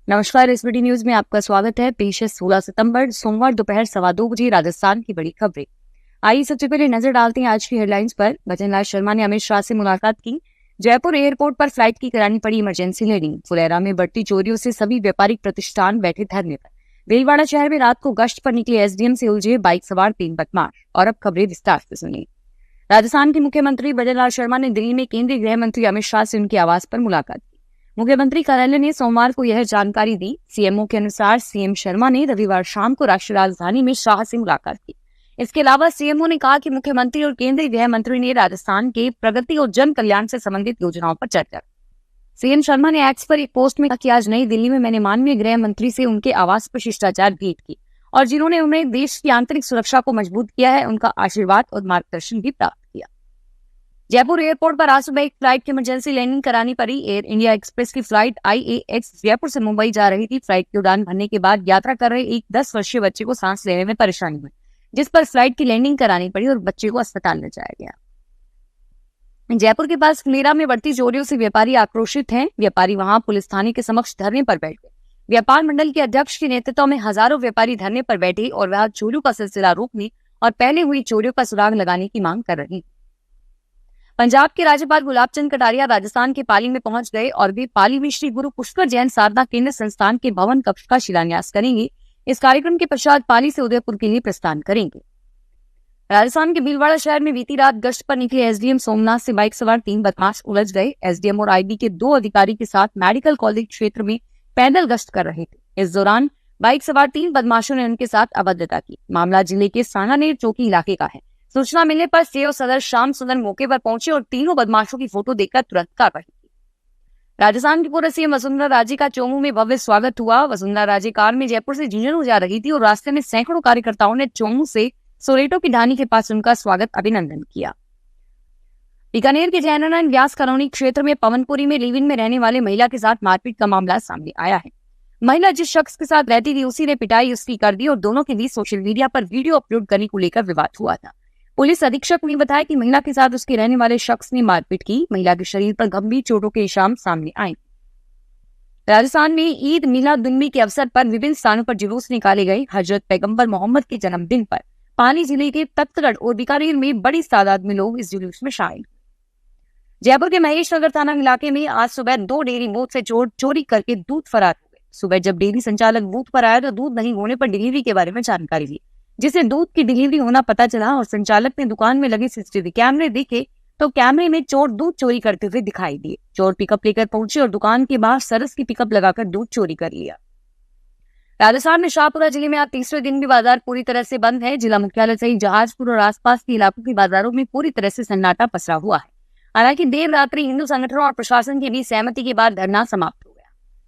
नमस्कार। SBT news में आपका स्वागत है। पेश है 16 सितंबर सोमवार दोपहर 2:15 बजे राजस्थान की बड़ी खबरें। आइए सबसे पहले नजर डालते हैं आज की हेडलाइंस पर। भजनलाल शर्मा ने अमित शाह से मुलाकात की। जयपुर एयरपोर्ट पर फ्लाइट की करानी पड़ी इमरजेंसी लैंडिंग। फुलेरा में बढ़ती चोरियों से सभी व्यापारिक प्रतिष्ठान बैठे धरने पर। भीलवाड़ा शहर में रात को गश्त पर निकले एसडीएम से उलझे बाइक सवार 3 बदमाश। और अब खबरें विस्तार से सुनिए। राजस्थान के मुख्यमंत्री भजनलाल शर्मा ने दिल्ली में केंद्रीय गृह मंत्री अमित शाह से उनके आवास पर मुलाकात की। मुख्यमंत्री कार्यालय ने सोमवार को यह जानकारी दी। सीएमओ के अनुसार सीएम शर्मा ने रविवार शाम को राष्ट्रीय राजधानी में शाह से मुलाकात की। इसके अलावा सीएमओ ने कहा कि मुख्यमंत्री और केंद्रीय गृह मंत्री ने राजस्थान के प्रगति और जन कल्याण से संबंधित योजनाओं पर चर्चा की। सीएम शर्मा ने एक्स पर एक पोस्ट में कहा कि आज नई दिल्ली में मैंने माननीय गृह मंत्री से उनके आवास पर शिष्टाचार भेंट की और जिन्होंने उन्हें देश की आंतरिक सुरक्षा को मजबूत किया है, उनका आशीर्वाद और मार्गदर्शन भी प्राप्त किया। जयपुर एयरपोर्ट पर आज सुबह एक फ्लाइट की इमरजेंसी लैंडिंग करानी पड़ी। एयर इंडिया एक्सप्रेस की फ्लाइट IAX जयपुर से मुंबई जा रही थी। फ्लाइट की उड़ान भरने के बाद यात्रा कर रहे एक 10 वर्षीय बच्चे को सांस लेने में परेशानी हुई, जिस पर फ्लाइट की लैंडिंग करानी पड़ी और बच्चे को अस्पताल ले जाया गया। जयपुर के पास फुलेरा में बढ़ती चोरियों से व्यापारी आक्रोशित हैं। व्यापारी वहां पुलिस थाने के समक्ष धरने पर बैठ गए। व्यापार मंडल के अध्यक्ष के नेतृत्व में हजारों व्यापारी धरने पर बैठे और वहां चोरियों का सिलसिला रोकने और पहले हुई चोरियों का सुराग लगाने की मांग कर रहे हैं। पंजाब के राज्यपाल गुलाब चंद कटारिया राजस्थान के पाली में पहुंच गए और वे पाली में श्री गुरु पुष्कर जैन साधना केंद्र संस्थान के भवन कक्ष का शिलान्यास करेंगे। इस कार्यक्रम के पश्चात पाली से उदयपुर के लिए प्रस्थान करेंगे। राजस्थान के भीलवाड़ा शहर में बीती रात गश्त पर निकले एसडीएम सोमनाथ से बाइक सवार 3 बदमाश उलझ गए। एसडीएम और आईबी के 2 अधिकारी के साथ मेडिकल कॉलेज क्षेत्र में पैदल गश्त कर रहे थे। इस दौरान बाइक सवार 3 बदमाशों ने उनके साथ अभद्रता की। मामला जिले के सानानेर चौकी इलाके का है। सूचना मिलने पर सीओ सदर श्याम सुंदर मौके पर पहुंचे और तीनों बदमाशों की फोटो देखकर तुरंत कार्रवाई की। राजस्थान की पूर्व सीएम वसुंधरा राजे का चोमू में भव्य स्वागत हुआ। वसुंधरा राजे कार में जयपुर से झुंझुनू जा रही थी और रास्ते में सैकड़ों कार्यकर्ताओं ने चोमू से सोरेटो की ढानी के पास उनका स्वागत अभिनंदन किया। बीकानेर के जयनारायण व्यास कॉलोनी क्षेत्र में पवनपुरी में लिव इन में रहने वाले महिला के साथ मारपीट का मामला सामने आया है। महिला जिस शख्स के साथ रहती थी उसी ने पिटाई उसकी कर दी और दोनों के बीच सोशल मीडिया पर वीडियो अपलोड करने को लेकर विवाद हुआ था। पुलिस अधीक्षक ने बताया कि महिला के साथ उसके रहने वाले शख्स ने मारपीट की। महिला के शरीर पर गंभीर चोटों के निशान सामने आए। राजस्थान में ईद मिलादुन्नबी के अवसर पर विभिन्न स्थानों पर जुलूस निकाले गए। हजरत पैगंबर मोहम्मद के जन्मदिन पर पाली जिले के तख्तगढ़ और बीकानेर में बड़ी तादाद में लोग इस जुलूस में शामिल हुए। जयपुर के महेश नगर थाना इलाके में आज सुबह 2 डेयरी बूथ से चोरी करके दूध फरार हो गए। सुबह जब डेयरी संचालक बूथ पर आया तो दूध नहीं होने पर डिलीवरी के बारे में जानकारी ली, जिसे दूध की डिलीवरी होना पता चला और संचालक ने दुकान में लगे सीसीटीवी कैमरे देखे तो कैमरे में चोर दूध चोरी करते हुए दिखाई दिए। चोर पिकअप लेकर पहुंचे और दुकान के बाहर सरस की पिकअप लगाकर दूध चोरी कर लिया। राजस्थान में शाहपुरा जिले में आज तीसरे दिन भी बाजार पूरी तरह से बंद है। जिला मुख्यालय सहित जहाजपुर और आसपास के इलाकों के बाजारों में पूरी तरह से सन्नाटा पसरा हुआ है। हालांकि देर रात्रि हिंदू संगठनों और प्रशासन के बीच सहमति के बाद धरना समाप्त हो गया।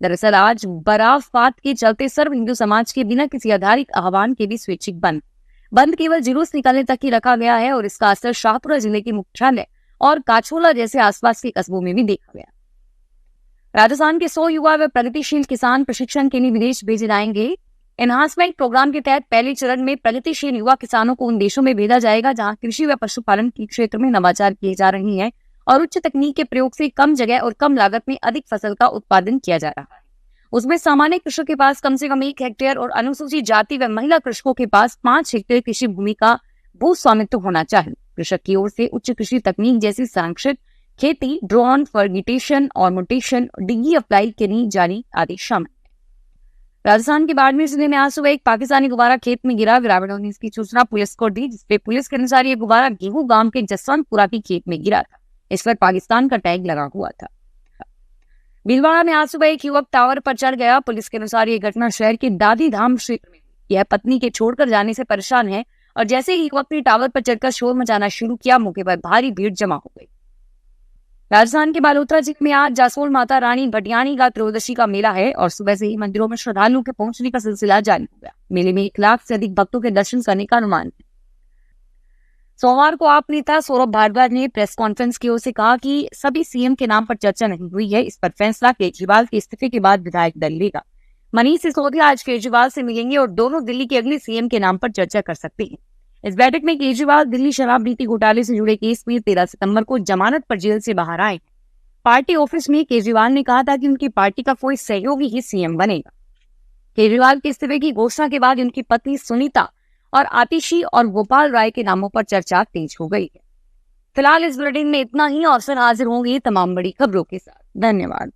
दरअसल आज बराफपात के चलते सर्व हिंदू समाज के बिना किसी आधारित आह्वान के भी स्वैच्छिक बंद केवल जुलूस निकालने तक ही रखा गया है और इसका असर शाहपुरा जिले के मुख्यालय और काछोला जैसे आसपास के कस्बों में भी देखा गया। राजस्थान के 100 युवा व प्रगतिशील किसान प्रशिक्षण के लिए विदेश भेजे जाएंगे। एनहांसमेंट प्रोग्राम के तहत पहले चरण में प्रगतिशील युवा किसानों को उन देशों में भेजा जाएगा जहां कृषि व पशुपालन के क्षेत्र में नवाचार किए जा रहे हैं और उच्च तकनीक के प्रयोग से कम जगह और कम लागत में अधिक फसल का उत्पादन किया जा रहा है। उसमें सामान्य कृषक के पास कम से कम 1 हेक्टेयर और अनुसूचित जाति व महिला कृषकों के पास 5 हेक्टेयर कृषि भूमि का भू स्वामित्व होना चाहिए। कृषक की ओर से उच्च कृषि तकनीक जैसी संरक्षित खेती, ड्रोन, फर्गिटेशन और मोटेशन, डिग्गी अप्लाई करनी जानी आदि शामिल है। राजस्थान के बाड़मेर जिले में आज सुबह एक पाकिस्तानी गुब्बारा खेत में गिरा। ग्रामीणों ने इसकी सूचना पुलिस को दी, जिसपे पुलिस के अनुसार ये गुब्बारा गेहूं गांव के जसवंतपुरा की खेत में गिरा था। इस पर पाकिस्तान का टैग लगा हुआ था। भीलवाड़ा में आज सुबह एक युवक टावर पर चढ़ गया। पुलिस के अनुसार ये घटना शहर के दादी धाम क्षेत्र में हुई। यह पत्नी के छोड़कर जाने से परेशान है और जैसे ही युवक ने टावर पर चढ़कर शोर मचाना शुरू किया, मौके पर भारी भीड़ जमा हो गई। राजस्थान के बालोतरा जिले में आज जासोल माता रानी भटियानी का त्रयोदशी का मेला है और सुबह से ही मंदिरों में श्रद्धालुओं के पहुंचने का सिलसिला जारी हो गया। मेले में 1 लाख से अधिक भक्तों के दर्शन करने का अनुमान है। सोमवार को आप नेता सौरभ भारद्वाज ने प्रेस कॉन्फ्रेंस की ओर से कहा कि सभी सीएम के नाम पर चर्चा नहीं हुई है। इस पर फैसला केजरीवाल के इस्तीफे के बाद विधायक दल लेगा। मनीष सिसोदिया आज केजरीवाल से मिलेंगे और दोनों दिल्ली के अगले सीएम के नाम पर चर्चा कर सकते हैं। इस बैठक में केजरीवाल दिल्ली शराब नीति घोटाले से जुड़े केस में 13 सितंबर को जमानत पर जेल से बाहर आए। पार्टी ऑफिस में केजरीवाल ने कहा था कि उनकी पार्टी का कोई सहयोगी ही सीएम बनेगा। केजरीवाल के इस्तीफे की घोषणा के बाद उनकी पत्नी सुनीता और आतिशी और गोपाल राय के नामों पर चर्चा तेज हो गई है। फिलहाल इस बुलेटिन में इतना ही और फिर हाजिर होंगे तमाम बड़ी खबरों के साथ। धन्यवाद।